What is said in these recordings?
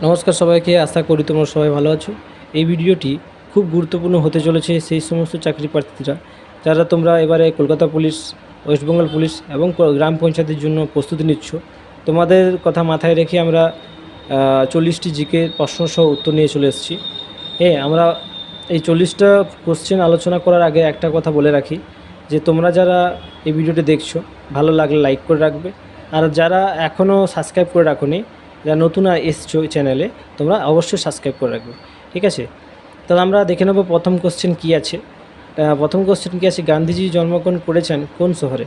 নমস্কার সবাইকে, আশা করি তোমরা সবাই ভালো আছো। এই ভিডিওটি খুব গুরুত্বপূর্ণ হতে চলেছে সেই সমস্ত চাকরি প্রার্থীরা যারা তোমরা এবারে Kolkata police, West Bengal police এবং গ্রাম পঞ্চায়েতের জন্য প্রস্তুতি নিচ্ছ। তোমাদের কথা মাথায় রেখে আমরা 40টি জিকে প্রশ্নসহ উত্তর নিয়ে চলে এসেছি। আমরা এই 40টা কোশ্চেন আলোচনা করার আগে একটা কথা বলে রাখি যে তোমরা যারা এই ভিডিওটি দেখছো, ভালো লাগলে লাইক করে রাখবে, আর যারা এখনও সাবস্ক্রাইব করে রাখোনি, যারা নতুন এসছো চ্যানেলে, তোমরা অবশ্যই সাবস্ক্রাইব করে রাখবে, ঠিক আছে? তাহলে আমরা দেখে নেব প্রথম কোশ্চেন কী আছে। গান্ধীজি জন্মগ্রহণ করেছেন কোন শহরে?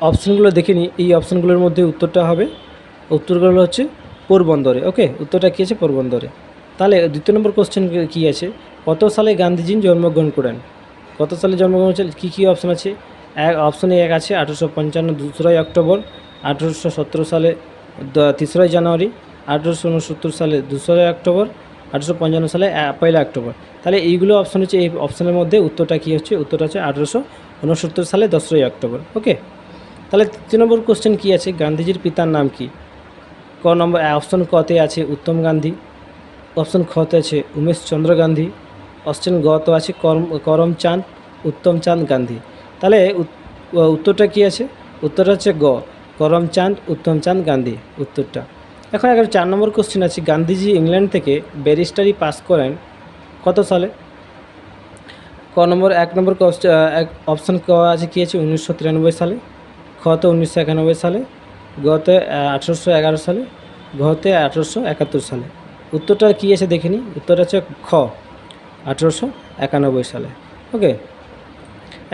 অপশানগুলো দেখে নিই। এই অপশানগুলোর মধ্যে উত্তরগুলো হচ্ছে পোরবন্দরে। ওকে, উত্তরটা কী আছে? পোরবন্দরে। তাহলে দ্বিতীয় নম্বর কোশ্চেন কী আছে? কত সালে গান্ধীজি জন্মগ্রহণ করেন? কত সালে জন্মগ্রহণ হচ্ছে? কী অপশান আছে? অপশানে 1 আছে 1855 2 অক্টোবর, 1817 সালে 3 জানুয়ারি, 1869 সালে 2 অক্টোবর, 1855 সালে 1 অক্টোবর। তাহলে এইগুলো অপশান হচ্ছে, এই অপশানের মধ্যে উত্তরটা কী হচ্ছে? উত্তরটা হচ্ছে 1869 সালে 10 অক্টোবর। ওকে, তাহলে তৃতীয় নম্বর কোশ্চেন কী আছে? গান্ধীজির পিতার নাম কি? অপশান কতে আছে উত্তম গান্ধী, অপশান খতে আছে উমেশ চন্দ্র গান্ধী, অপশান গতে আছে করমচাঁদ উত্তমচাঁদ গান্ধী। তাহলে উত্তরটা কী আছে? উত্তরটা হচ্ছে গ, করমচাঁদ উত্তমচাঁদ গান্ধী উত্তরটা। এখন 4 নম্বর কোশ্চেন আছে, গান্ধীজি ইংল্যান্ড থেকে ব্যারিস্টারি পাস করেন কত সালে? এক নম্বর অপশান ক আছে, কী আছে? 1993 সালে, খতে 1991 সালে, গতে 1811 সালে, ঘতে 1871 সালে। উত্তরটা কী আছে দেখে নিই। উত্তরটা হচ্ছে খ, 1891 সালে। ওকে,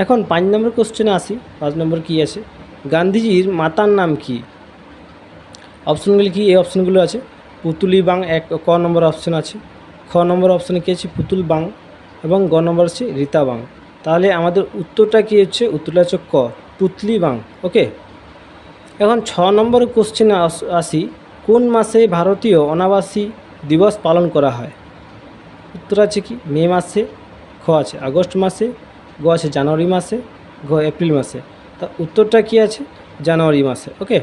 এখন 5 নম্বর কোশ্চেনে আসি। 5 নম্বর কী আছে? গান্ধীজির মাতার নাম কি? অপশানগুলি কি? এই অপশানগুলো আছে পুতুলি বাং, ক নম্বর অপশান আছে। খ নম্বর অপশানে কী আছে? পুতুল বাং, এবং গ নম্বর আছে রীতা বাং। তাহলে আমাদের উত্তরটা কী হচ্ছে? উত্তরটা হচ্ছে ক, পুতলি বাং। ওকে, এখন 6 নম্বর কোশ্চেনে আসি। কোন মাসে ভারতীয় অনাবাসী দিবস পালন করা হয়? উত্তর আছে কি? মে মাসে, খ আছে আগস্ট মাসে, গ আছে জানুয়ারি মাসে, ঘ এপ্রিল মাসে। তা উত্তরটা কি আছে? জানুয়ারি মাসে। ওকে,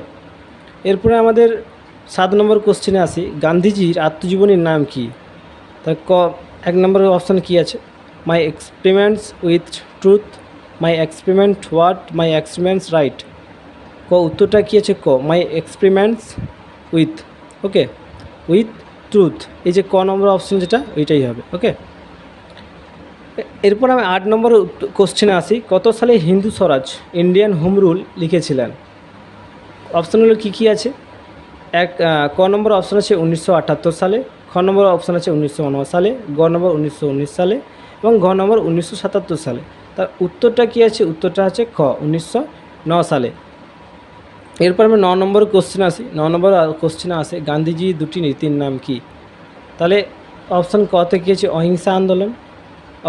এরপরে আমাদের 7 নম্বর কোশ্চেনে আসি। গান্ধীজির আত্মজীবনীর নাম কি? তা 1 নম্বর অপশান কি আছে? মাই experiments with truth, my experiment what, my experiments right. উত্তরটা কী আছে? মাই experiments with, okay, with truth. এই যে নম্বর অপশন যেটা, ওইটাই হবে। ওকে, এরপর আমি 8 নম্বর কোশ্চেনে আসি। কত সালে হিন্দু স্বরাজ ইন্ডিয়ান হোম রুল লিখেছিলেন? অপশানগুলো কী আছে? ক নম্বর অপশান আছে 1978 সালে, খ নম্বর অপশান আছে 1959 সালে, গ নম্বর 1919 সালে, এবং ঘ নম্বর 1977 সালে। তার উত্তরটা কী আছে? উত্তরটা আছে খ, 1909 সালে। এরপর আমি 9 নম্বর কোশ্চেন আসি। 9 নম্বর কোশ্চেনে আসে, গান্ধীজি দুটি নীতির নাম কি? তাহলে অপশান কতে কী আছে? অহিংসা আন্দোলন,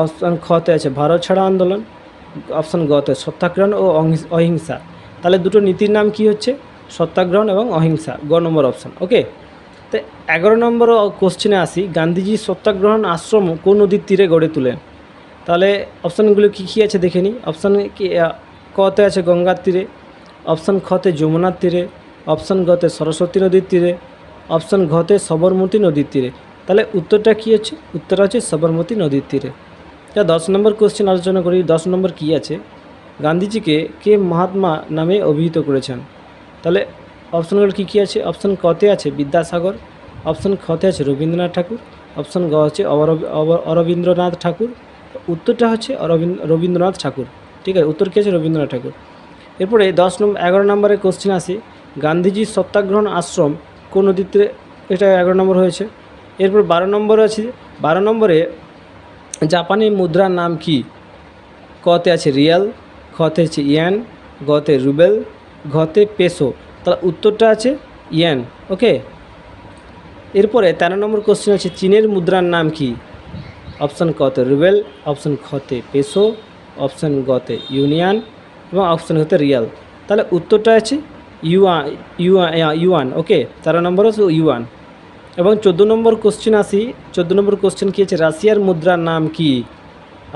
অপশান খতে আছে ভারত ছাড়ো আন্দোলন, অপশান গতে সত্যাগ্রহণ ও অহিংসা। তাহলে দুটো নীতির নাম কি হচ্ছে? সত্যাগ্রহণ এবং অহিংসা, গ নম্বর অপশান। ওকে, তো 11 নম্বর কোশ্চেনে আসি। গান্ধীজি সত্যাগ্রহণ আশ্রম কোন নদীর তীরে গড়ে তোলেন? তাহলে অপশানগুলো কী আছে দেখে নিই। অপশান কি? কতে আছে গঙ্গার তীরে, অপশান খতে যমুনার তীরে, অপশান গতে সরস্বতী নদীর তীরে, অপশান ঘতে সবরমতী নদীর তীরে। তাহলে উত্তরটা কী হচ্ছে? উত্তরটা হচ্ছে সবরমতী নদীর তীরে। যা 10 নম্বর কোশ্চেন আলোচনা করি। 10 নম্বর কী আছে? গান্ধীজিকে কে মহাত্মা নামে অভিহিত করেছেন? তাহলে অপশানগুলো কী আছে? অপশান কতে আছে বিদ্যাসাগর, অপশান খতে আছে রবীন্দ্রনাথ ঠাকুর, অপশান গ হচ্ছে অরবীন্দ্রনাথ ঠাকুর। উত্তরটা হচ্ছে রবীন্দ্রনাথ ঠাকুর। ঠিক আছে, উত্তর কী আছে? রবীন্দ্রনাথ ঠাকুর। এরপরে 11 নম্বরের কোশ্চেন আসি। গান্ধীজির সত্যাগ্রহণ আশ্রম কোন নদীর তীরে? এটা 11 নম্বর হয়েছে। এরপর 12 নম্বর আছে। 12 নম্বরে জাপানি মুদ্রার নাম কি? কতে আছে রিয়াল, খতে আছে ইয়ান, গতে রুবেল, ঘতে পেসো। তাহলে উত্তরটা আছে ইয়ান। ওকে, এরপরে 13 নম্বর কোশ্চেন আছে, চীনের মুদ্রার নাম কি? অপশান কতে রুবেল, অপশান খতে পেসো, অপশান গতে ইউনিয়ান, এবং অপশান হতে রিয়াল। তাহলে উত্তরটা আছে ইউয়ান। ওকে, 13 নম্বর হচ্ছে ইউয়ান। এবং 14 নম্বর কোশ্চেন আসি। 14 নম্বর কোশ্চেন কী আছে? রাশিয়ার মুদ্রার নাম কি?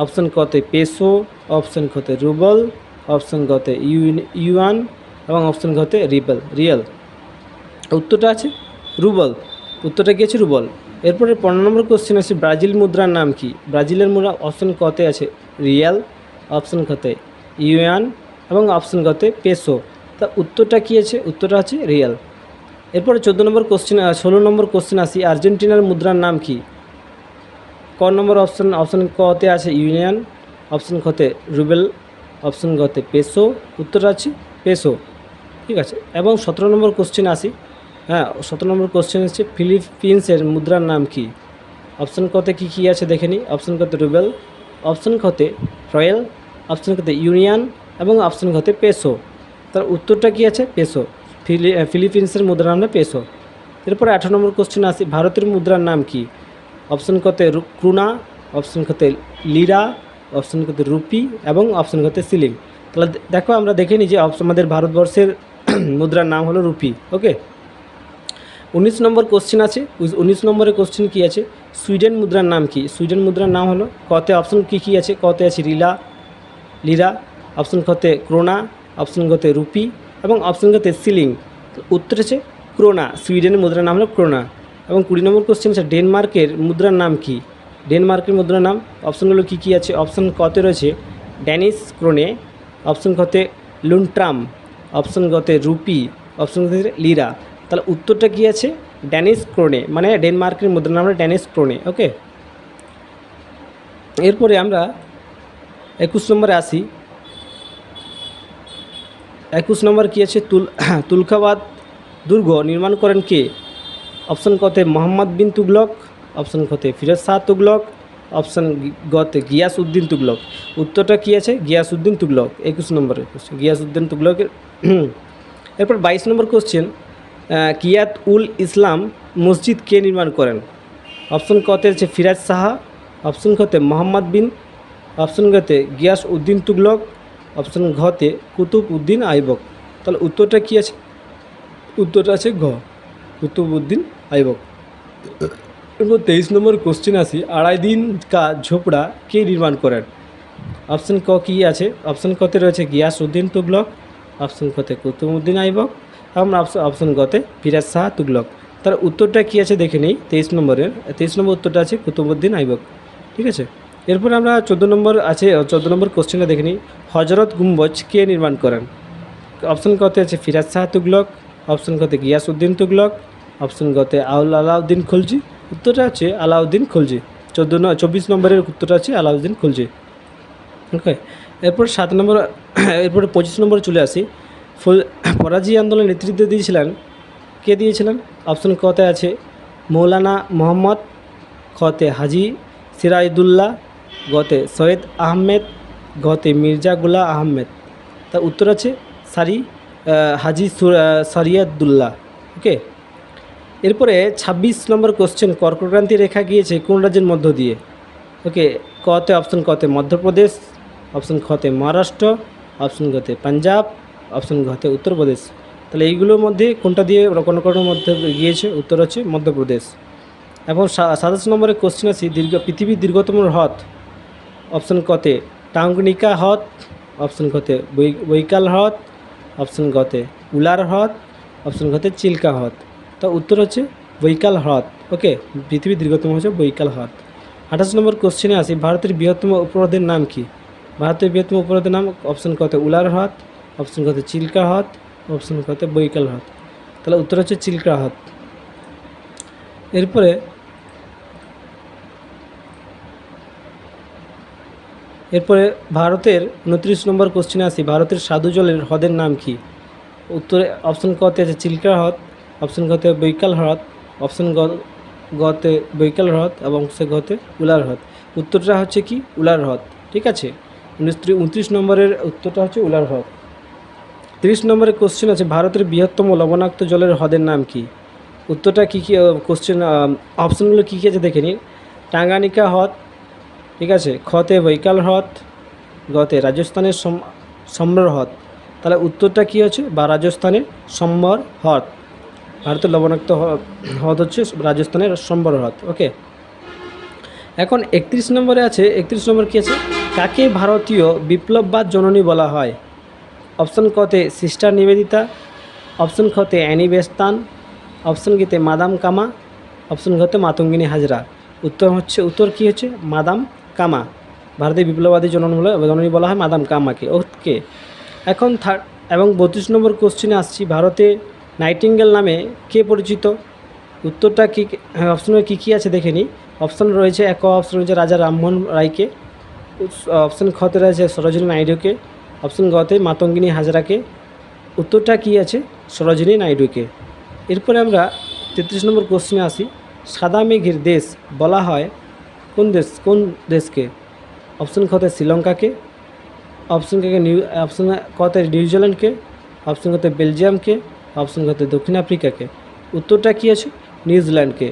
অপশান কতে পেসো, অপশান খতে রুবল, অপশান গতে ইউয়ান, এবং অপশান ঘতে রিয়াল। উত্তরটা আছে রুবল। উত্তরটা কি আছে রুবল। এরপরে 15 নম্বর কোশ্চেন আছে ব্রাজিল মুদ্রার নাম কি? ব্রাজিলের মুদ্রা অপশন কতে আছে রিয়াল, অপশন কতে ইউয়ান এবং অপশন কতে পেসো। তা উত্তরটা কি আছে? উত্তরটা আছে রিয়াল। এরপরে 14 নম্বর কোশ্চেন 16 নম্বর কোশ্চেন আসি আর্জেন্টিনার মুদ্রার নাম কি? ক নম্বর অপশন অপশন কতে আছে ইউনিয়ন, অপশন কতে রুবেল, অপশন কতে পেসো। উত্তর আছে পেসো। ঠিক আছে। এবং 17 নম্বর কোশ্চেন আসি, হ্যাঁ 17 নম্বর কোশ্চেন হচ্ছে ফিলিপিন্সের মুদ্রার নাম কি? অপশন কতে কী কী আছে দেখে নিই। অপশন কতে রুবেল, অপশন কতে রয়েল, অপশন কতে ইউনিয়ন এবং অপশন কতে পেসো। তার উত্তরটা কী আছে? পেসো। ফিলিপিন্সের মুদ্রার নাম পেসো। এরপরে 18 নম্বর কোশ্চেন আসি ভারতের মুদ্রার নাম কি? অপশন কতে ক্রুনা, অপশন কতে লিরা, অপশন কতে রুপি এবং অপশন কতে সিলিং। তাহলে দেখো আমরা দেখে নিই যে আমাদের ভারতবর্ষের মুদ্রার নাম হলো রুপি। ওকে। 19 নম্বর কোশ্চেন আছে। 19 নম্বরের কোশ্চেন কী আছে? সুইডেন মুদ্রার নাম কি? সুইডেন মুদ্রার নাম হলো কতে অপশন কী কী আছে? কতে আছে লিরা, অপশন কতে ক্রোনা, অপশন কতে রুপি এবং অপশন কতে সিলিং। উত্তর আছে ক্রোনা। সুইডেনের মুদ্রার নাম হলো ক্রোনা। এবং 20 নম্বর কোশ্চেন আছে ডেনমার্কের মুদ্রার নাম কি? ডেনমার্কের মুদ্রার নাম অপশনগুলো কী কী আছে? অপশন কতে রয়েছে ড্যানিশ ক্রোনে, অপশন কতে লুনট্রাম, অপশন কতে রুপি, অপশন কতে লিরা। তাহলে উত্তরটা কী আছে? ড্যানিশ ক্রোনে, মানে ডেনমার্কের মুদ্রার নাম হলো ড্যানিশ ক্রোনে। ওকে। এরপরে আমরা 21 নম্বরে আসি। 21 নম্বর কী আছে? তুলকাবাদ দুর্গ নির্মাণ করেন কে? অপশন কতে মোহাম্মদ বিন তুগলক, অপশন কতে ফিরোজ শাহ তুগলক, অপশন গতে গিয়াসউদ্দিন তুগলক। উত্তরটা কী আছে? গিয়াসউদ্দিন তুগলক। 21 নম্বরের কোশ্চেন গিয়াসউদ্দিন তুগলকের। এরপর 22 নম্বর কোশ্চেন কিয়াত উল ইসলাম মসজিদ কে নির্মাণ করেন? অপশন কতে আছে ফিরাজ সাহা, অপশন কতে মোহাম্মদ বিন, অপশন গতে গিয়াসউদ্দিন তুগলক, অপশন ঘতে কুতুব উদ্দিন আইবক। তাহলে উত্তরটা কী আছে? উত্তরটা আছে ঘ, কুতুব উদ্দিন আইবক। এরপর 23 নম্বর কোশ্চেন আসি আড়াই দিন কা ঝোপড়া কে নির্মাণ করেন? অপশন ক কী আছে? অপশন কতে রয়েছে গিয়াসউদ্দিন তুগলক, অপশন কতে কুতুবউদ্দিন আইবক এবং অপশন গতে ফিরাজ শাহ তুগলক। তার উত্তরটা কী আছে দেখে নিই। 23 নম্বরের 23 নম্বর উত্তরটা আছে কুতুবউদ্দিন আইবক। ঠিক আছে। এরপর আমরা 14 নম্বর আছে 14 নম্বর কোশ্চেনটা দেখে নিই হজরত গুম্বজ কে নির্মাণ করেন? অপশন কতে আছে ফিরাজ শাহ তুগলক, অপশন কতে গিয়াসউদ্দিন তুগলক, অপশন গতে আলাউদ্দিন খলজি। উত্তরটা আছে আলাউদ্দিন খলজি। 24 নম্বরের উত্তরটা আছে আলাউদ্দিন খলজি। ওকে। এরপর 7 নম্বর এরপরে 25 নম্বরে চলে আসি ফরাজি আন্দোলনের নেতৃত্ব দিয়েছিলেন কে? দিয়েছিলেন অপশন কতে আছে মৌলানা মোহাম্মদ, খতে হাজি সিরাজদুল্লাহ, গতে সৈয়দ আহমেদ, গতে মির্জা গুলা আহমেদ। তার উত্তর আছে হাজি সারিয়াদুল্লাহ। ওকে। এরপরে 26 নম্বর কোশ্চেন কর্কটক্রান্তি রেখা গিয়েছে কোন রাজ্যের মধ্য দিয়ে? ওকে। কতে অপশন কতে মধ্যপ্রদেশ, অপশন খতে মহারাষ্ট্র, অপশন গতে পাঞ্জাব, অপশন ঘতে উত্তরপ্রদেশ। তাহলে এইগুলোর মধ্যে কোনটা দিয়ে কোন মধ্যে গিয়েছে? উত্তর হচ্ছে মধ্যপ্রদেশ। এবং 27 নম্বরের কোশ্চেন আছে পৃথিবীর দীর্ঘতম হ্রদ। অপশন কতে টাঙ্গনিকা হ্রদ, অপশন কতে বৈকাল হ্রদ, অপশন গতে উলার হ্রদ, অপশন গতে চিল্কা হ্রদ। তা উত্তর হচ্ছে বৈকাল হ্রদ। ওকে। পৃথিবীর দীর্ঘতম হচ্ছে বৈকাল হ্রদ। 28 নম্বর কোশ্চেনে আসি ভারতের বৃহত্তম উপহ্রদের নাম কি? ভারতের বৃহত্তম উপহ্রদের নাম অপশন কতে উলার হ্রদ, অপশন কতে চিল্কা হ্রদ, অপশন কতে বৈকাল হ্রদ। তাহলে উত্তর হচ্ছে চিল্কা হ্রদ। এরপরে ভারতের 29 নম্বর কোশ্চেনে আসি ভারতের স্বাদু জলের হ্রদের নাম কি? উত্তরে অপশন কতে আছে চিল্কা হ্রদ, অপশন গতে বৈকাল হ্রদ, অপশন গতে বৈকাল হ্রদ এবং সে গতে উলার হ্রদ। উত্তরটা হচ্ছে কি উলার হ্রদ। ঠিক আছে। 29 নম্বরের উত্তরটা হচ্ছে উলার হ্রদ। 30 নম্বরের কোশ্চেন আছে ভারতের বৃহত্তম লবণাক্ত জলের হ্রদের নাম কি? উত্তরটা কী কী কোশ্চেন অপশনগুলো কী কী আছে দেখে নিন। টাঙ্গানিকা হ্রদ, ঠিক আছে, খতে বৈকাল হ্রদ, গতে রাজস্থানের সম্বর হ্রদ। তাহলে উত্তরটা কী হচ্ছে বা রাজস্থানের সম্বর হ্রদ। ভারতের লবণাক্ত হ্রদ হচ্ছে রাজস্থানের সম্বর হ্রদ। ওকে। এখন 31 নম্বরে আছে 31 নম্বর কী আছে কাকে ভারতীয় বিপ্লববাদ জননী বলা হয়? অপশন কতে সিস্টার নিবেদিতা, অপশন খতে অ্যানি বেস্তান, অপশন গীতে মাদাম কামা, অপশন ঘতে মাতঙ্গিনী হাজরা। উত্তর কী হচ্ছে মাদাম কামা। ভারতের বিপ্লববাদী জননী বলা হয় মাদাম কামাকে। ওকে, এখন এবং 32 নম্বর কোশ্চেনে আসছি। ভারতে নাইটিঙ্গেল নামে কে পরিচিত? উত্তরটা কী, অপশনে কী আছে দেখে নিই। অপশন রয়েছে, এক অপশন রয়েছে রাজা রামমোহন রায়কে, অপশন খতে রয়েছে সরোজিনী নাইডুকে, অপশন গতে মাতঙ্গিনী হাজরাকে। উত্তরটা কী আছে? সরোজিনী নাইডুকে। এরপরে আমরা 33 নম্বর কোশ্চেনে আসি। সাদা মেঘের দেশ বলা হয় কোন দেশকে? অপশন খতে শ্রীলঙ্কাকে, অপশন কতে নিউজিল্যান্ডকে, অপশন কতে বেলজিয়ামকে, অপশন কতে দক্ষিণ আফ্রিকাকে। উত্তরটা কী আছে? নিউজিল্যান্ডকে।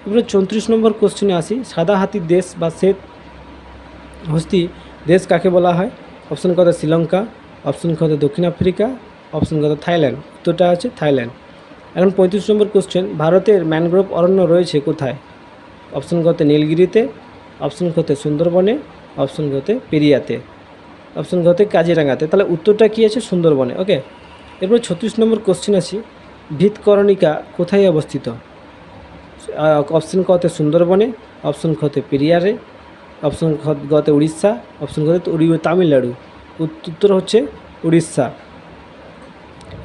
এবারে 34 নম্বর কোশ্চেনে আসি। সাদা হাতির দেশ বা শ্বেত হস্তি দেশ কাকে বলা হয়? অপশন কতে শ্রীলঙ্কা, অপশন কতে দক্ষিণ আফ্রিকা, অপশন কতে থাইল্যান্ড। উত্তরটা আছে থাইল্যান্ড। এখন 35 নম্বর কোশ্চেন। ভারতের ম্যানগ্রোভ অরণ্য রয়েছে কোথায়? অপশন কতে নীলগিরিতে, অপশন কতে সুন্দরবনে, অপশন কতে পেরিয়াতে, অপশন ঘতে কাজিরাঙ্গাতে। তাহলে উত্তরটা কী আছে? সুন্দরবনে। ওকে, এরপর 36 নম্বর কোশ্চেন আছে। ভিতকরণিকা কোথায় অবস্থিত? অপশন কতে সুন্দরবনে, অপশন খতে পেরিয়ারে, অপশন গতে উড়িষ্যা, অপশন গতে তামিলনাড়ু। উত্তর হচ্ছে উড়িষ্যা।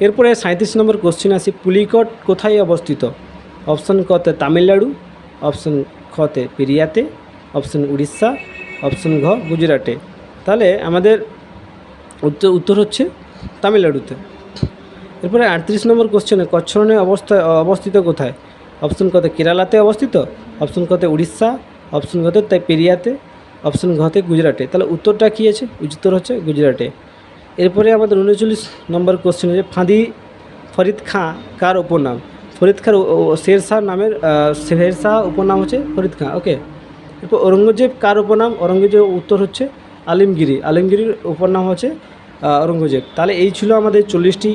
এরপরে 37 নম্বর কোশ্চেন আসি। পুলিকট কোথায় অবস্থিত? অপশন কতে তামিলনাড়ু, অপশন খতে পেরিয়াতে, অপশন উড়িষ্যা, অপশন ঘ গুজরাটে। তাহলে আমাদের উত্তর হচ্ছে তামিলনাড়ুতে। এরপরে 38 নম্বর কোশ্চেনে কচ্ছরণের অবস্থিত কোথায়? অপশন কতে কেরালাতে অবস্থিত, অপশন কতে উড়িষ্যা, অপশন কতে পেরিয়াতে, অপশন ঘতে গুজরাটে। তাহলে উত্তরটা কী আছে? উত্তর হচ্ছে গুজরাটে। এরপরে আমাদের 39 নম্বর কোশ্চেন আছে। ফাঁদি ফরিদ খাঁ কার উপনাম? ফরিদ খাঁর শেরশাহ উপনাম হচ্ছে ফরিদ খাঁ। ওকে, এরপর ঔরঙ্গজেব কার উপনাম? ঔরঙ্গজেব উত্তর হচ্ছে আলমগীরির উপনাম হচ্ছে ঔরঙ্গজেব। তাহলে এই ছিল আমাদের 40টি